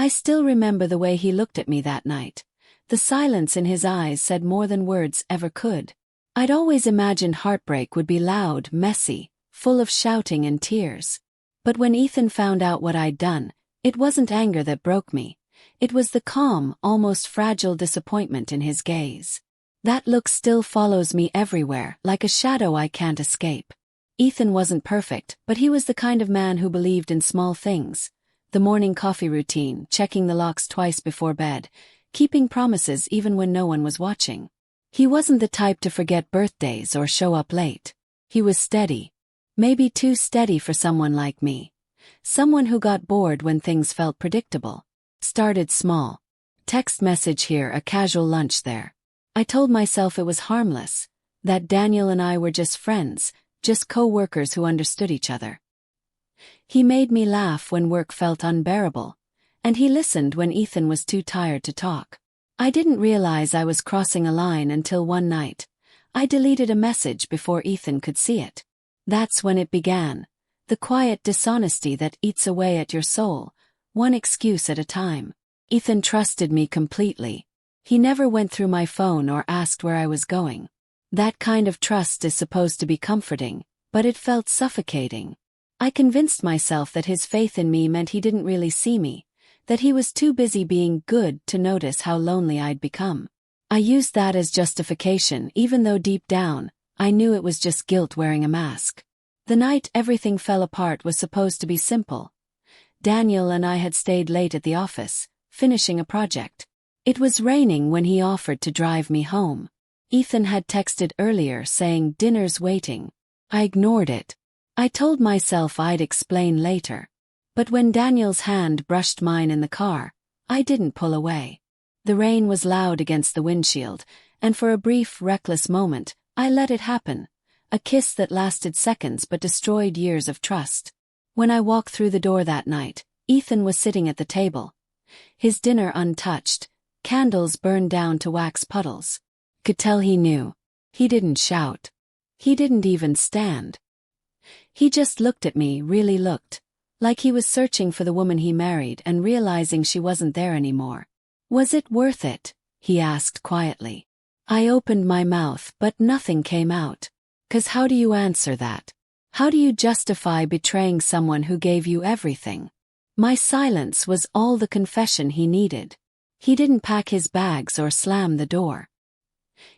I still remember the way he looked at me that night. The silence in his eyes said more than words ever could. I'd always imagined heartbreak would be loud, messy, full of shouting and tears. But when Ethan found out what I'd done, it wasn't anger that broke me. It was the calm, almost fragile disappointment in his gaze. That look still follows me everywhere, like a shadow I can't escape. Ethan wasn't perfect, but he was the kind of man who believed in small things. The morning coffee routine, checking the locks twice before bed, keeping promises even when no one was watching. He wasn't the type to forget birthdays or show up late. He was steady. Maybe too steady for someone like me. Someone who got bored when things felt predictable. Started small. Text message here, a casual lunch there. I told myself it was harmless, that Daniel and I were just friends, just co-workers who understood each other. He made me laugh when work felt unbearable, and he listened when Ethan was too tired to talk. I didn't realize I was crossing a line until one night. I deleted a message before Ethan could see it. That's when it began. The quiet dishonesty that eats away at your soul, one excuse at a time. Ethan trusted me completely. He never went through my phone or asked where I was going. That kind of trust is supposed to be comforting, but it felt suffocating. I convinced myself that his faith in me meant he didn't really see me, that he was too busy being good to notice how lonely I'd become. I used that as justification, even though deep down, I knew it was just guilt wearing a mask. The night everything fell apart was supposed to be simple. Daniel and I had stayed late at the office, finishing a project. It was raining when he offered to drive me home. Ethan had texted earlier saying dinner's waiting. I ignored it. I told myself I'd explain later. But when Daniel's hand brushed mine in the car, I didn't pull away. The rain was loud against the windshield, and for a brief, reckless moment, I let it happen. A kiss that lasted seconds but destroyed years of trust. When I walked through the door that night, Ethan was sitting at the table. His dinner untouched, candles burned down to wax puddles. Could tell he knew. He didn't shout. He didn't even stand. He just looked at me, really looked. Like he was searching for the woman he married and realizing she wasn't there anymore. Was it worth it? He asked quietly. I opened my mouth, but nothing came out. 'Cause how do you answer that? How do you justify betraying someone who gave you everything? My silence was all the confession he needed. He didn't pack his bags or slam the door.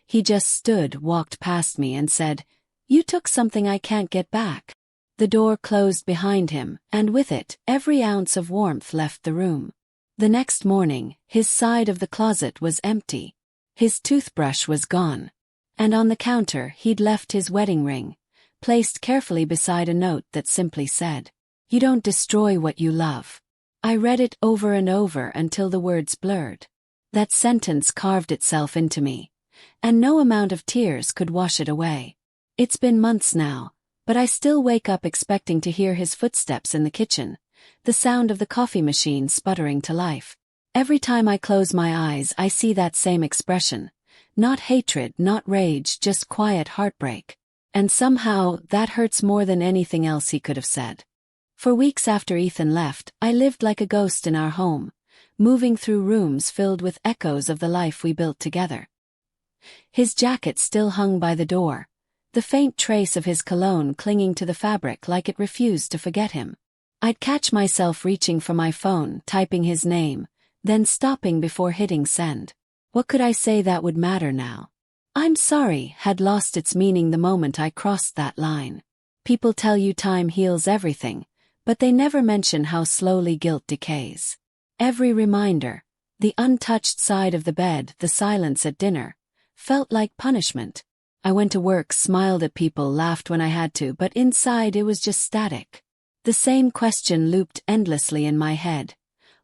He just stood, walked past me and said, "You took something I can't get back." The door closed behind him, and with it, every ounce of warmth left the room. The next morning, his side of the closet was empty. His toothbrush was gone. And on the counter he'd left his wedding ring, placed carefully beside a note that simply said, "You don't destroy what you love." I read it over and over until the words blurred. That sentence carved itself into me, and no amount of tears could wash it away. It's been months now, but I still wake up expecting to hear his footsteps in the kitchen, the sound of the coffee machine sputtering to life. Every time I close my eyes I see that same expression. Not hatred, not rage, just quiet heartbreak. And somehow, that hurts more than anything else he could have said. For weeks after Ethan left, I lived like a ghost in our home, moving through rooms filled with echoes of the life we built together. His jacket still hung by the door, the faint trace of his cologne clinging to the fabric like it refused to forget him. I'd catch myself reaching for my phone, typing his name, then stopping before hitting send. What could I say that would matter now? "I'm sorry" had lost its meaning the moment I crossed that line. People tell you time heals everything, but they never mention how slowly guilt decays. Every reminder, the untouched side of the bed, the silence at dinner, felt like punishment. I went to work, smiled at people, laughed when I had to, but inside it was just static. The same question looped endlessly in my head.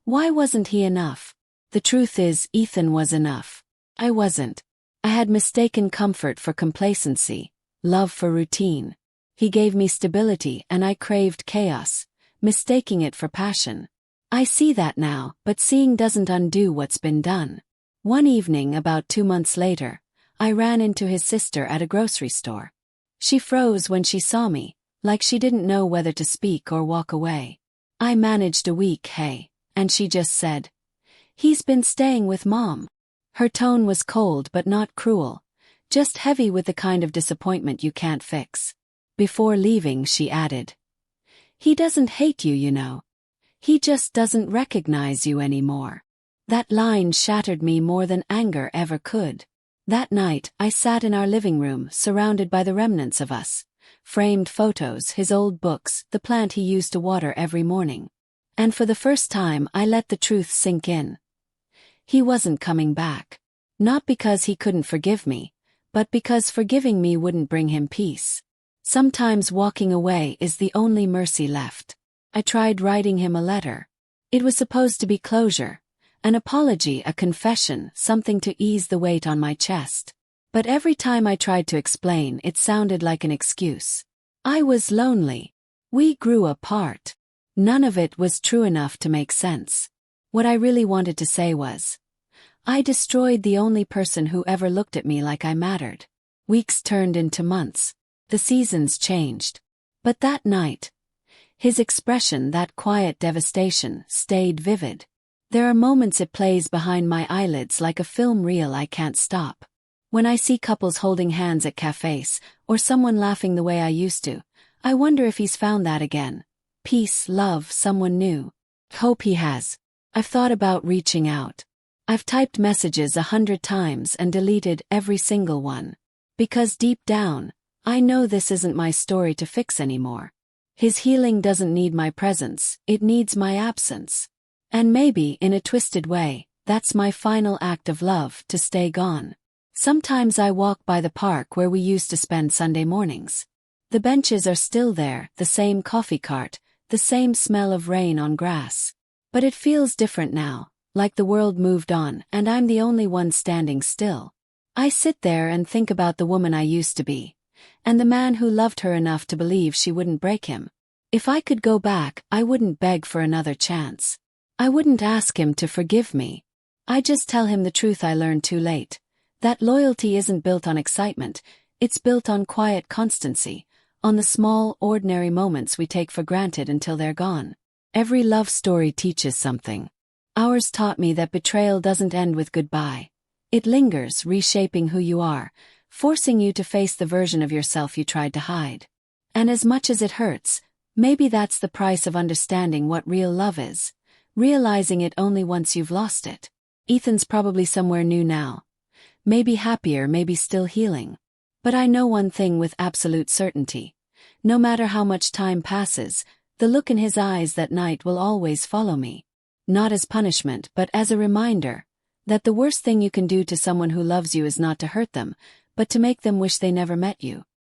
Why wasn't he enough? The truth is, Ethan was enough. I wasn't. I had mistaken comfort for complacency, love for routine. He gave me stability and I craved chaos, mistaking it for passion. I see that now, but seeing doesn't undo what's been done. One evening, about 2 months later, I ran into his sister at a grocery store. She froze when she saw me, like she didn't know whether to speak or walk away. I managed a week, hey, and she just said, "He's been staying with Mom." Her tone was cold but not cruel, just heavy with the kind of disappointment you can't fix. Before leaving, she added, "He doesn't hate you, you know. He just doesn't recognize you anymore." That line shattered me more than anger ever could. That night, I sat in our living room, surrounded by the remnants of us. Framed photos, his old books, the plant he used to water every morning. And for the first time, I let the truth sink in. He wasn't coming back. Not because he couldn't forgive me, but because forgiving me wouldn't bring him peace. Sometimes walking away is the only mercy left. I tried writing him a letter. It was supposed to be closure, an apology, a confession, something to ease the weight on my chest. But every time I tried to explain, it sounded like an excuse. I was lonely. We grew apart. None of it was true enough to make sense. What I really wanted to say was, I destroyed the only person who ever looked at me like I mattered. Weeks turned into months. The seasons changed. But that night, his expression, that quiet devastation, stayed vivid. There are moments it plays behind my eyelids like a film reel I can't stop. When I see couples holding hands at cafes, or someone laughing the way I used to, I wonder if he's found that again. Peace, love, someone new. Hope he has. I've thought about reaching out. I've typed messages 100 times and deleted every single one. Because deep down, I know this isn't my story to fix anymore. His healing doesn't need my presence, it needs my absence. And maybe, in a twisted way, that's my final act of love, to stay gone. Sometimes I walk by the park where we used to spend Sunday mornings. The benches are still there, the same coffee cart, the same smell of rain on grass. But it feels different now, like the world moved on and I'm the only one standing still. I sit there and think about the woman I used to be, and the man who loved her enough to believe she wouldn't break him. If I could go back, I wouldn't beg for another chance. I wouldn't ask him to forgive me. I'd just tell him the truth I learned too late. That loyalty isn't built on excitement, it's built on quiet constancy, on the small, ordinary moments we take for granted until they're gone. Every love story teaches something. Ours taught me that betrayal doesn't end with goodbye. It lingers, reshaping who you are, forcing you to face the version of yourself you tried to hide. And as much as it hurts, maybe that's the price of understanding what real love is, realizing it only once you've lost it. Ethan's probably somewhere new now. Maybe happier, maybe still healing. But I know one thing with absolute certainty. No matter how much time passes, the look in his eyes that night will always follow me. Not as punishment, but as a reminder that the worst thing you can do to someone who loves you is not to hurt them, but to make them wish they never met you.